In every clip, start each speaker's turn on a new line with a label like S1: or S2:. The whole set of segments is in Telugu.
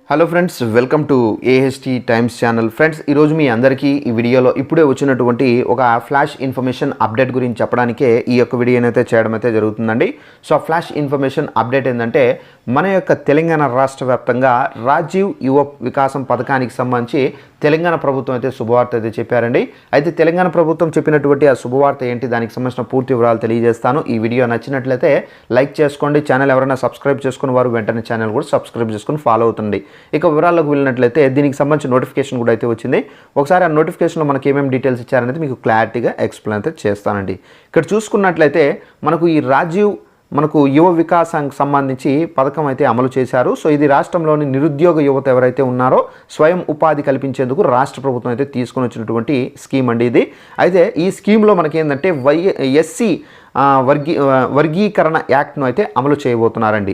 S1: Hello friends, welcome to AHT times channel. Friends, ఈరోజు మీ అందరికీ ఈ వీడియోలో ఇప్పుడే వచ్చినటువంటి ఒక ఫ్లాష్ ఇన్ఫర్మేషన్ అప్డేట్ గురించి చెప్పడానికే ఈ యొక్క వీడియోని అయితే చేయడం అయితే జరుగుతుందండి. సో ఆ ఫ్లాష్ ఇన్ఫర్మేషన్ అప్డేట్ ఏంటంటే, మన యొక్క తెలంగాణ రాష్ట్ర వ్యాప్తంగా రాజీవ్ యువ వికాసం పథకానికి సంబంధించి తెలంగాణ ప్రభుత్వం అయితే శుభవార్త అయితే చెప్పారండి. అయితే తెలంగాణ ప్రభుత్వం చెప్పినటువంటి ఆ శుభవార్త ఏంటి, దానికి సంబంధించిన పూర్తి వివరాలు తెలియజేస్తాను. ఈ వీడియో నచ్చినట్లయితే లైక్ చేసుకోండి. ఛానల్ ఎవరైనా సబ్స్క్రైబ్ చేసుకుని వారు వెంటనే ఛానల్ కూడా సబ్స్క్రైబ్ చేసుకుని ఫాలో అవుతుంది. ఇక వివరాల్లోకి వెళ్ళినట్లయితే దీనికి సంబంధించిన నోటిఫికేషన్ కూడా అయితే వచ్చింది. ఒకసారి ఆ నోటిఫికేషన్లో మనకి ఏమేమి డీటెయిల్స్ ఇచ్చారనేది మీకు క్లారిటీగా ఎక్స్ప్లెయిన్ అయితే చేస్తానండి. ఇక్కడ చూసుకున్నట్లయితే మనకు ఈ రాజీవ్ యువ వికాసానికి సంబంధించి పథకం అయితే అమలు చేశారు. సో ఇది రాష్ట్రంలోని నిరుద్యోగ యువత ఎవరైతే ఉన్నారో స్వయం ఉపాధి కల్పించేందుకు రాష్ట్ర ప్రభుత్వం అయితే తీసుకొని వచ్చినటువంటి స్కీమ్ అండి ఇది. అయితే ఈ స్కీమ్లో మనకి ఏంటంటే ఎస్సీ వర్గీకరణ యాక్ట్ను అయితే అమలు చేయబోతున్నారండి.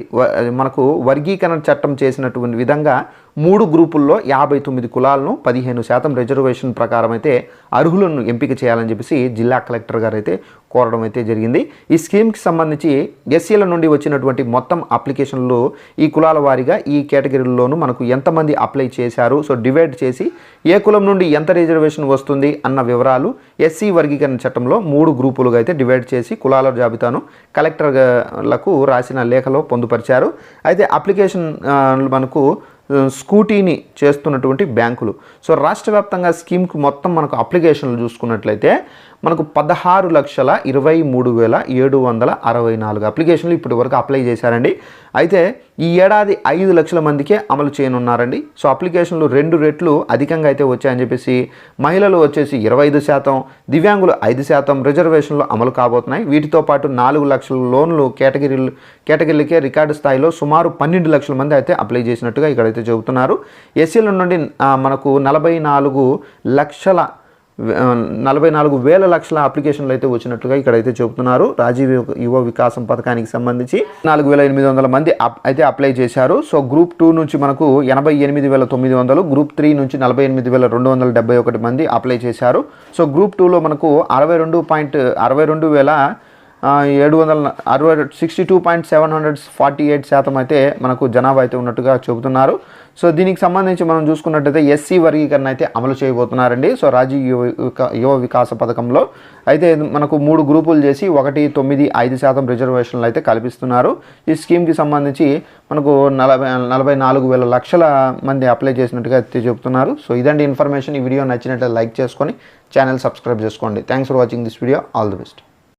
S1: మనకు వర్గీకరణ చట్టం చేసినటువంటి విధంగా 3 గ్రూపుల్లో 59 కులాలను 15% రిజర్వేషన్ ప్రకారం అయితే అర్హులను ఎంపిక చేయాలని చెప్పేసి జిల్లా కలెక్టర్ గారు అయితే కోరడం అయితే జరిగింది. ఈ స్కీమ్కి సంబంధించి ఎస్సీల నుండి వచ్చినటువంటి మొత్తం అప్లికేషన్లు ఈ కులాల వారీగా ఈ కేటగిరీల్లోనూ మనకు ఎంతమంది అప్లై చేశారు, సో డివైడ్ చేసి ఏ కులం నుండి ఎంత రిజర్వేషన్ వస్తుంది అన్న వివరాలు ఎస్సీ వర్గీకరణ చట్టంలో 3 గ్రూపులుగా అయితే డివైడ్ చేసి కులాల జాబితాను కలెక్టర్లకు రాసిన లేఖలో పొందుపరిచారు. అయితే అప్లికేషన్ మనకు స్కూటీని చేస్తున్నటువంటి బ్యాంకులు. సో రాష్ట్ర వ్యాప్తంగా స్కీమ్కి మొత్తం మనకు అప్లికేషన్లు చూసుకున్నట్లయితే మనకు 16,23,764 అప్లికేషన్లు ఇప్పటి వరకు అప్లై చేశారండి. అయితే ఈ ఏడాది 5 లక్షల మందికే అమలు చేయనున్నారండి. సో అప్లికేషన్లు 2 రెట్లు అధికంగా అయితే వచ్చాయని చెప్పేసి మహిళలు వచ్చేసి 25%, దివ్యాంగులు 5% రిజర్వేషన్లు అమలు కాబోతున్నాయి. వీటితో పాటు 4 లక్షల లోన్లు కేటగిరీలకే రికార్డు స్థాయిలో సుమారు 12 లక్షల మంది అయితే అప్లై చేసినట్టుగా ఇక్కడైతే చెబుతున్నారు. ఎస్సీల నుండి మనకు 44,000 లక్షల అప్లికేషన్లు అయితే వచ్చినట్లుగా ఇక్కడైతే చెబుతున్నారు. రాజీవ్ యువ వికాసం పథకానికి సంబంధించి 4,800 మంది అయితే అప్లై చేశారు. సో గ్రూప్ 2 నుంచి మనకు 88,900, గ్రూప్ 3 నుంచి 48,271 మంది అప్లై చేశారు. సో గ్రూప్ 2లో మనకు 62,748% అయితే మనకు జనాభా అయితే ఉన్నట్టుగా చెబుతున్నారు. సో దీనికి సంబంధించి మనం చూసుకున్నట్టయితే ఎస్సీ వర్గీకరణ అయితే అమలు చేయబోతున్నారండి. సో రాజీవ్ యువ వికాస పథకంలో అయితే మనకు 3 గ్రూపులు చేసి 1, 9, 5% రిజర్వేషన్లు అయితే కల్పిస్తున్నారు. ఈ స్కీమ్కి సంబంధించి మనకు 44,000 లక్షల మంది అప్లై చేసినట్టుగా అయితే చెబుతున్నారు. సో ఇదండి ఇన్ఫర్మేషన్. ఈ వీడియో నచ్చినట్లయితే లైక్ చేసుకొని ఛానల్ సబ్స్క్రైబ్ చేసుకోండి. Thanks for watching this video. All the best.